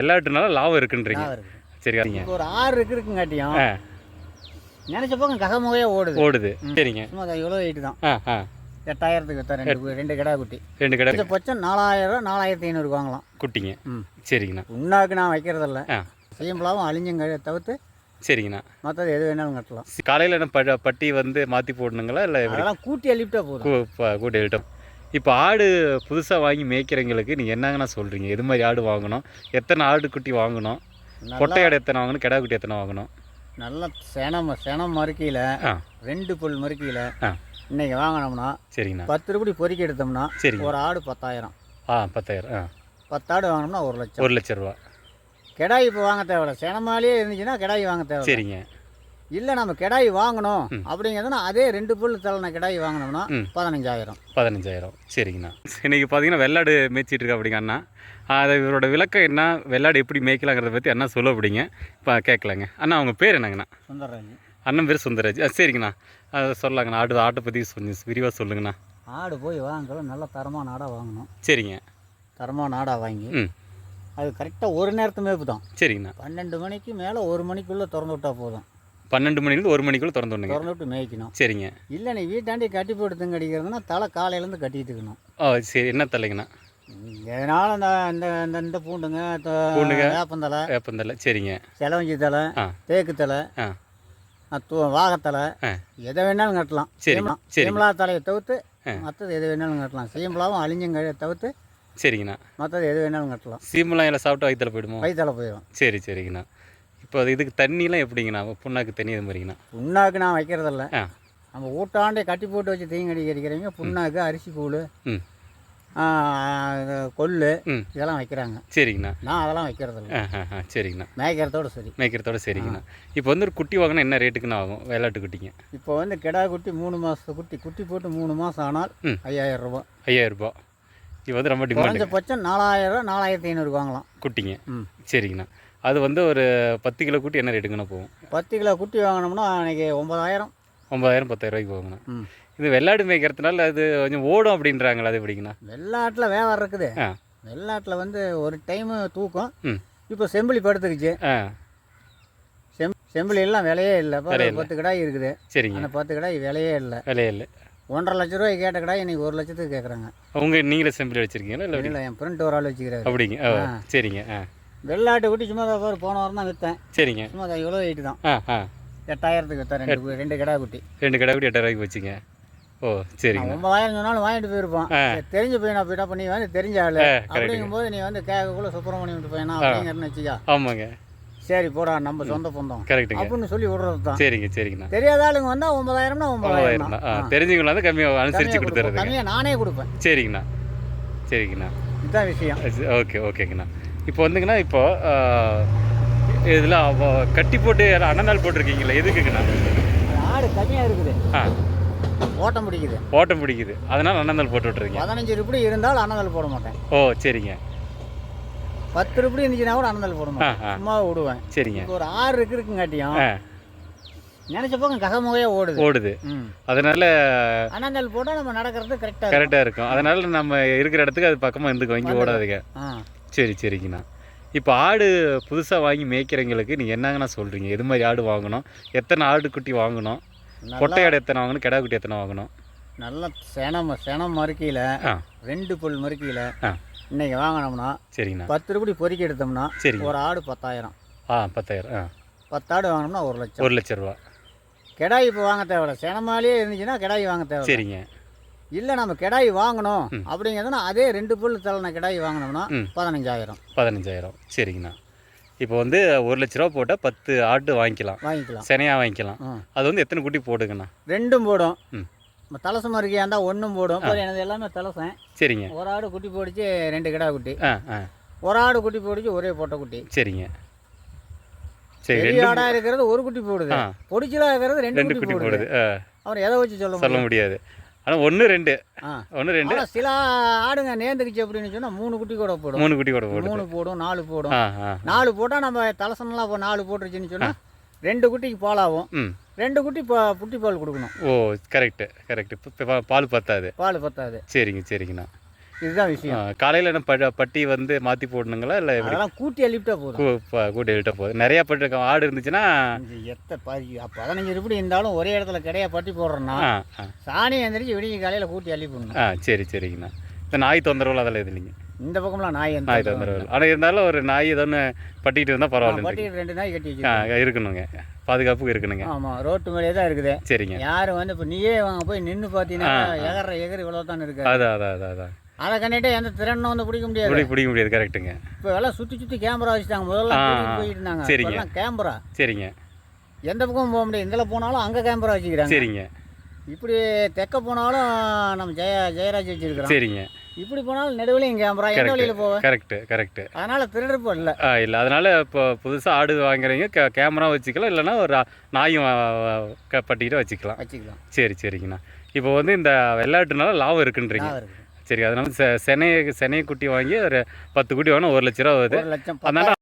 வெள்ளாட்டுனால லாபம் இருக்குன்றீங்க. சரிங்க. ஒரு 6 இருக்குங்காட்டியும் நினைச்ச பக்கம் ககமுகையே ஓடுது. சரிங்க. சும்மா எவ்வளோ வெயிட் தான். 8000க்கு வித்தா ரெண்டு கிடா குட்டி. 2 கிடா பட்சம் 4000 4500 வாங்கலாம் குட்டிங்க. சரிங்கண்ணா. உண்ணாக்கு நான் வைக்கிறதில்ல. செய்யம்பளாவும் அழிஞ்சங்க தவிர்த்து. சரிங்கண்ணா. மற்றது எது வேணாலும் கட்டலாம். காலையில் என்ன பட்டி வந்து மாற்றி போடணுங்களா இல்லை அதெல்லாம் கூட்டி அள்ளிவிட்டா போதும். கூட்டி அள்ளிட்டோம். இப்போ ஆடு புதுசாக வாங்கி மேய்க்கிறவங்களுக்கு நீங்கள் என்னங்கண்ணா சொல்கிறீங்க? எது மாதிரி ஆடு வாங்கணும்? எத்தனை ஆடு குட்டி வாங்கணும்? பொட்டை ஆடு எத்தனை வாங்கணும்? கிடா குட்டி எத்தனை வாங்கணும்? நல்லா சேனம் மறுக்கையில் 2 புல் மறுக்கையில் இன்னைக்கு வாங்கினோம்னா சரிங்கண்ணா 10 ரூபாய் பொறிக்க எடுத்தோம்னா சரி ஒரு ஆடு 10000. 10,000. 10 ஆடு வாங்கினோம்னா 1 லட்சம். 1 லட்ச ரூபா. கிடாய் இப்போ வாங்க தேவையில்ல. சேனமாலேயே இருந்துச்சுன்னா கிடாய் வாங்க தேவை. சரிங்க. இல்லை நம்ம கிடாய் வாங்கணும் அப்படிங்கிறதுனா அதே 2 புல் தலைன கிடாய் வாங்கினோம்னா 15,000. 15,000. சரிங்கண்ணா. இன்றைக்கி பார்த்தீங்கன்னா வெள்ளாடு மேய்ச்சிட்டு இருக்கா அப்படிங்க அண்ணா. அதை இவரோட விளக்கம் என்ன, வெள்ளாடு எப்படி மேய்க்கலாங்கிறத பற்றி அண்ணா சொல்ல அப்படிங்க. இப்போ கேட்கலாங்க. அண்ணா அவங்க பேர் என்னங்கண்ணா? சுந்தரராஜ். அண்ணன் பேர் சுந்தரராஜ். சரிங்கண்ணா. அதை சொல்லலாங்கண்ணா. ஆட்டை பற்றி கொஞ்சம் விரிவாக சொல்லுங்கண்ணா. ஆடு போய் வாங்கலாம், நல்ல தரமான ஆடாக வாங்கணும். சரிங்க. தரமான ஆடாக வாங்கி அது கரெக்டாக ஒரு நேரத்து மேய்ப்பு தான். சரிங்கண்ணா. 12 மணிக்கு மேலே 1 மணிக்குள்ளே திறந்து விட்டால் போதும். 12 மணிலேருந்து 1 மணிக்குள்ளே திறந்து விட்டு மேய்க்கணும். சரிங்க. இல்லை நீ வீட்டாண்டி கட்டி போட்டு கடிக்கிறதுனா தலை காலையிலேருந்து கட்டிட்டுக்கணும். சரி. என்ன தலைங்கண்ணா? எதனால இந்த பூண்டுங்க வேப்பந்தலை. சரிங்க. செலவஞ்சி தலை, தேக்கு தலை, வாகத்தலை, எதை வேணாலும் கட்டலாம். சீமலா தலையை தவிர்த்து மற்றது எது வேணாலும் கட்டலாம். சீமலாவும் அழிஞ்சங்க தவிர்த்து. சரிங்கண்ணா. மற்றது எது வேணாலும் கட்டலாம். சீமெல்லாம் எல்லாம் சாப்பிட்டு வயிற்றுல போயிடுமோ? வயிற்றுல போயிடும். சரிங்கண்ணா. இப்போ இதுக்கு தண்ணிலாம் எப்படிங்கண்ணா? புண்ணாக்கு தண்ணி அது மாதிரிங்கண்ணா? புண்ணாக்கு நான் வைக்கிறதில்ல. நம்ம ஊட்டாண்டே கட்டி போட்டு வச்சு தீங்கடி அடிக்கிறீங்க. புண்ணாக்கு, அரிசி கூழ், கொள்ளு இதெல்லாம் வைக்கிறாங்க. சரிங்கண்ணா. நான் அதெல்லாம் வைக்கிறதில்ல. சரிங்கண்ணா. மேய்க்கிறதோட சரிங்கண்ணா. இப்போ வந்து ஒரு குட்டி வாங்கினா என்ன ரேட்டுக்குன்னு ஆகும் வெள்ளாட்டு குட்டிங்க? இப்போ வந்து கிடா குட்டி 3 மாதத்து குட்டி போட்டு 3 மாதம் ஆனால் 5000 ரூபா. 5000 ரூபா. இது வந்து ரொம்ப டிமாண்ட். பட்சம் 4000 4500 வாங்கலாம் குட்டிங்க. சரிங்கண்ணா. அது வந்து ஒரு 10 கிலோ குட்டி என்ன ரேட்டுங்கண்ணா போகும்? 10 கிலோ குட்டி வாங்கினோம்னா அன்றைக்கி 9000. 10,000 ரூபாய்க்கு போகுங்கண்ணா. இது வெள்ளாடு மேய்க்கிறதுனால அது கொஞ்சம் ஓடும் அப்படின்றாங்களா? அது எப்படிங்கண்ணா? வெள்ளாட்டில் வியாபாரம் இருக்குது. வெள்ளாட்டில் வந்து ஒரு டைமு தூக்கம். இப்போ செம்பிளி படுத்துக்குச்சு. செம்பிளி எல்லாம் விலையே இல்லை. 10 கிடாய் இருக்குது. சரிங்க. அந்த 10 கிடாய் விலையே இல்லை. 1.5 லட்ச ரூபாய் கேட்ட கிடாய் இன்னைக்கு 1 லட்சத்துக்கு கேட்குறாங்க. நீங்களே செம்பிளி வச்சிருக்கீங்களா? இல்லை என் ஃப்ரெண்ட் ஒரு ஆள் வச்சுக்கிறாரு. அப்படிங்க. சரிங்க. வெள்ளாட்டு குட்டி சும்மா போன வாரம் தான் விற்றேன். சரிங்க. சும்மா எவ்வளோ வெயிட் தான். 8000க்கு விற்றேன். 2 கிடா குட்டி. 2 கிடா குட்டி 8000 ரூபாய்க்கு வச்சுங்க. ஓ சரிங்க. 9000 சொன்னாலும் வாங்கிட்டு போயிருப்பான். தெரிஞ்ச பையனா போயிட்டா பண்ணி வந்து தெரிஞ்ச ஆள் அப்படிங்கும்போது நீ வந்து கேட்கக்குள்ள சுப்பிரமணியம் பையனா அப்படிங்கிறன்னு வச்சுக்கா. ஆமாங்க. சரி போடா நம்ம சொந்த பந்தம் கரெக்டுங்க அப்படின்னு சொல்லி விடுறது தான். சரிங்கண்ணா. தெரியாத ஆளுங்க வந்தால் 9000னா 9000. தெரிஞ்சவங்களா வந்து கம்மியாக அனுசரித்து கொடுத்துறது. கம்மியாக நானே கொடுப்பேன். சரிங்கண்ணா. இதுதான் விஷயம். ஓகேங்கண்ணா. இப்போ வந்துங்கண்ணா, இப்போ இதில் கட்டி போட்டு அண்ணனால் போட்டிருக்கீங்களா? எதுக்குங்கண்ணா? ஆடு கம்மியாக இருக்குது. ஓட்டம் பிடிக்குது. அதனால் அண்ணந்தால் போட்டு விட்டுருங்க. 15 ரூபாய் இருந்தாலும் அண்ணந்தால் போட மாட்டேன். ஓ சரிங்க. 10 ரூபாய் இருந்துச்சுன்னா கூட அண்ணந்தால் போட மாட்டேன். சும்மா விடுவேன். சரிங்க. ஒரு 6 இருக்குங்காட்டியும் நினைச்ச பக்கம் ககமுகையே ஓடுது. அதனால அண்ணந்தால் போட்டால் நம்ம நடக்கிறது கரெக்டாக இருக்கும். அதனால நம்ம இருக்கிற இடத்துக்கு அது பக்கமாக இருந்து வாங்கி ஓடாதுங்க. சரிங்கண்ணா. இப்போ ஆடு புதுசாக வாங்கி மேய்க்கிறவங்களுக்கு நீங்கள் என்னங்கண்ணா சொல்கிறீங்க? எது மாதிரி ஆடு வாங்கணும்? எத்தனை ஆடு குட்டி வாங்கணும்? பொட்டை ஆடு எத்தனை வாங்கணும்? கிடா குட்டி எத்தனை வாங்கணும்? நல்ல சேனம் மறுக்கையில் 2 புல் மறுக்கையில் இன்னைக்கு வாங்கினோம்னா சரிங்கண்ணா 10 ரூபாய் பொறிக்க எடுத்தோம்னா சரி ஒரு ஆடு 10,000. 10,000. 10 ஆடு வாங்கினோம்னா 1 லட்சம். 1 லட்ச ரூபா. கிடாய் இப்போ வாங்க தேவையில்ல. சேனமாலேயே இருந்துச்சுன்னா கிடாய் வாங்க தேவை. சரிங்க. இல்லை நம்ம கிடாய் வாங்கணும் அப்படிங்கிறதுனா அதே 2 புல் தலைன கிடாய் வாங்கினோம்னா 15,000. 15,000. சரிங்கண்ணா. இப்போ வந்து 1 லட்ச ரூபா போட்டால் 10 ஆடு வாங்கிக்கலாம். சினையாக வாங்கிக்கலாம். அது வந்து எத்தனை குட்டி போடுங்கண்ணா? 2 போடும். தலசம் இருக்கியா இருந்தால் 1 போடும். எனது எல்லாமே தலசம். சரிங்க. ஒரு ஆடு குட்டி போடிச்சு 2 கிடா குட்டி. ஒரு ஆடு குட்டி போடிச்சு ஒரே பொட்டை குட்டி. சரிங்க. பெரிய ஆடாக இருக்கிறது ஒரு குட்டி போடுது. பொடிச்சலாக இருக்கிறது 2 குட்டி போடுது. அவர் எதை வச்சு சொல்ல முடியாது. ஆனால் 1 2 சில ஆடுங்க நேர்ந்துக்குச்சு அப்படின்னு சொன்னால் 3 குட்டி கூட போடும். 3 குட்டி கூட போடும். 3 போடும், 4 போடும். 4 போட்டால் நம்ம தலசனெலாம் இப்போ 4 போட்டுருச்சுன்னு சொன்னால் 2 குட்டிக்கு பாலாகும். 2 குட்டி புட்டி பால் கொடுக்கணும். ஓ கரெக்டு. பால் பத்தாது. பத்தாது. சரிங்கண்ணா. இதுதான் விஷயம். காலையில் என்ன பட்டி வந்து மாற்றி போடணுங்களா இல்லை எப்படி? அதெல்லாம் கூட்டி அள்ளிவிட்டா போதும். கூட்டி எழுட்ட போகுது. நிறையா பட்டு ஆடு இருந்துச்சுன்னா 15 இருப்படி இருந்தாலும் ஒரே இடத்துல கிடையா பட்டி போடுறோன்னா சாணி எந்திரிச்சு விடிஞ்சு காலையில் கூட்டி அள்ளி போடணும். சரி சரிங்கண்ணா. இந்த நாய் தொந்தரவு அதெல்லாம் எது இல்லைங்க? இந்த பக்கம்லாம் நாய் தொந்தரவு. ஆனால் இருந்தாலும் ஒரு நாய் ஏதோ ஒன்று பட்டிக்கிட்டு இருந்தால் பரவாயில்ல. பட்டிக்கிட்டு 2 நாய் கட்டி வச்சு இருக்கணுங்க, பாதுகாப்புக்கு இருக்கணுங்க. ஆமாம், ரோட்டு மேலே தான் இருக்குது. சரிங்க. யாரும் வந்து இப்போ நீயே வாங்க போய் நின்று பார்த்தீங்கன்னா எகர் இவ்வளோ தான் இருக்குது. அதான் அதை கண்டிட்டு எந்த திறனும் வந்து பிடிக்க முடியாது. கரெக்டுங்க. இப்போ எல்லாம் சுற்றி கேமரா வச்சுட்டாங்க. முதல்ல போயிட்டு இருந்தாங்க. சரிங்க. கேமரா. சரிங்க. எந்த பக்கம் போக முடியாது. இதில் போனாலும் அங்கே கேமரா வச்சுக்கிறாங்க. சரிங்க. இப்படி தெற்க போனாலும் நம்ம ஜெயராஜ் வச்சுருக்கிறோம். சரிங்க. இப்படி போனாலும் நெடுவலையும் கேமரா. எந்த வழியில் போவேன்? கரெக்டு. அதனால் திருடுப்பு இல்லை. அதனால் இப்போ புதுசாக ஆடு வாங்குறீங்க, கேமரா வச்சுக்கலாம், இல்லைன்னா ஒரு நாயும் பட்டிக்கிட்ட வச்சுக்கலாம். சரிங்கண்ணா. இப்போ வந்து இந்த வெள்ளாட்டுனால லாபம் இருக்குன்றீங்க. சரி, அதனால செனையை குட்டி வாங்கி ஒரு 10 குட்டி வாங்கினா 1 லட்ச ரூபா வருது. 1 லட்சம். அதனால